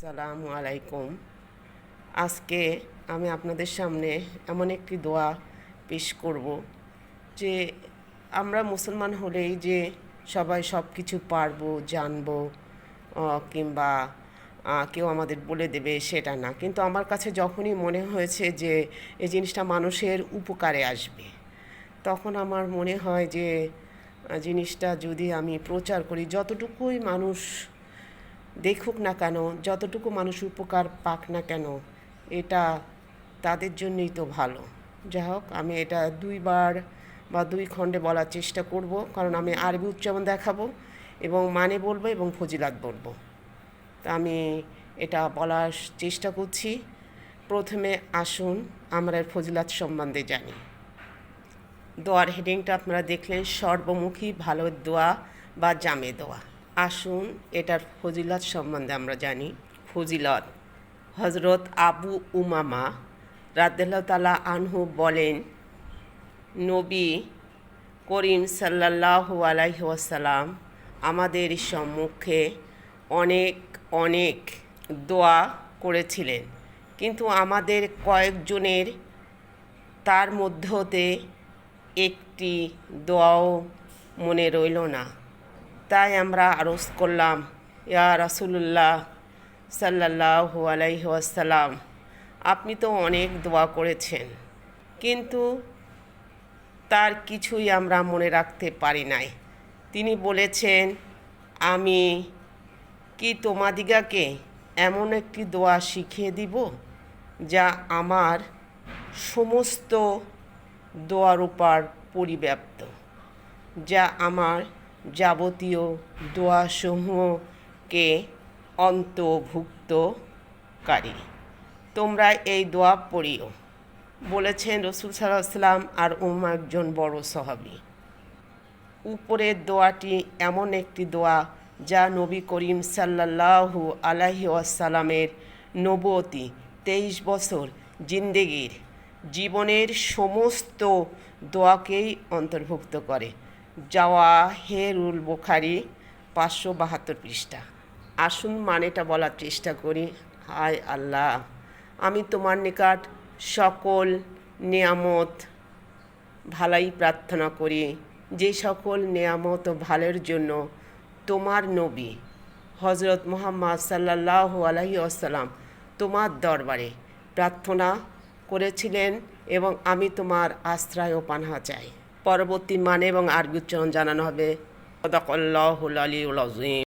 আসসালামু আলাইকুম। আজকে আমি আপনাদের সামনে এমন একটি দোয়া পেশ করব যে আমরা মুসলমান হলেই যে সবাই সব কিছু পারবো জানবো, কিংবা কেউ আমাদের বলে দেবে সেটা না, কিন্তু আমার কাছে যখনই মনে হয়েছে যে এই জিনিসটা মানুষের উপকারে আসবে, তখন আমার মনে হয় যে জিনিসটা যদি আমি প্রচার করি, যতটুকুই মানুষ দেখুক না কেন, যতটুকু মানুষ উপকার পাক না কেন, এটা তাদের জন্যই তো ভালো। যাই হোক, আমি এটা দুইবার বা দুই খণ্ডে বলার চেষ্টা করব, কারণ আমি আরবি উচ্চারণ দেখাবো এবং মানে বলবো এবং ফজিলাত বলবো। তা আমি এটা বলার চেষ্টা করছি। প্রথমে আসুন আমরা ফজিলাত সম্বন্ধে জানি। দোয়ার হেডিংটা আপনারা দেখলেন, সর্বমুখী ভালো দোয়া বা জামে দোয়া। আসুন এটার ফজিলত সম্বন্ধে আমরা জানি। ফজিলত: হজরত আবু উমামা রাদিয়াল্লাহু তাআলা আনহু বলেন, নবী করিম সাল্লাল্লাহু আলাইহি ওয়াসাল্লাম আমাদের সম্মুখে অনেক অনেক দোয়া করেছিলেন, কিন্তু আমাদের কয়েকজনের তার মধ্য হতে একটি দোয়াও মনে রইল না। তাই আমরা আরজ করলাম, ইয়া রাসূলুল্লাহ সাল্লাল্লাহু আলাইহি ওয়াসাল্লাম, আপনি তো অনেক দোয়া করেছেন, কিন্তু তার কিছুই আমরা মনে রাখতে পারি নাই। তিনি বলেছেন, আমি কি তোমাদিগাকে এমন একটি দোয়া শিখিয়ে দিব যা আমার সমস্ত দোয়ার উপর পরিব্যাপ্ত, যা আমার যাবতীয় দোয়াসমূহকে অন্তর্ভুক্তকারী। তোমরা এই দোয়া পড়িও, বলেছেন রাসূল সাল্লাল্লাহু আলাইহি ওয়াসাল্লাম, আর একজন বড় সাহাবী। উপরের দোয়াটি এমন একটি দোয়া যা নবী করিম সাল্লাল্লাহু আলাইহি ওয়াসাল্লামের নবুয়তি 23 বছর জিন্দেগির জীবনের সমস্ত দোয়াকেই অন্তর্ভুক্ত করে। জাওয়াহিরুল বুখারী 572 পৃষ্ঠা। আসুন মানেটা বলার চেষ্টা করি। হায় আল্লাহ, আমি তোমার নিকট সকল নেয়ামত ভালাই প্রার্থনা করি, যে সকল নেয়ামত ও ভালোর জন্য তোমার নবী হজরত মুহাম্মদ সাল্লাল্লাহু আলাইহি ওয়াসাল্লাম তোমার দরবারে প্রার্থনা করেছিলেন, এবং আমি তোমার আশ্রয় ও পানাহ চাই। পরবর্তী মানে এবং আরবি উচ্চারণ জানানো হবে। সাদাকাল্লাহুল আলিয়্যুল আযীম।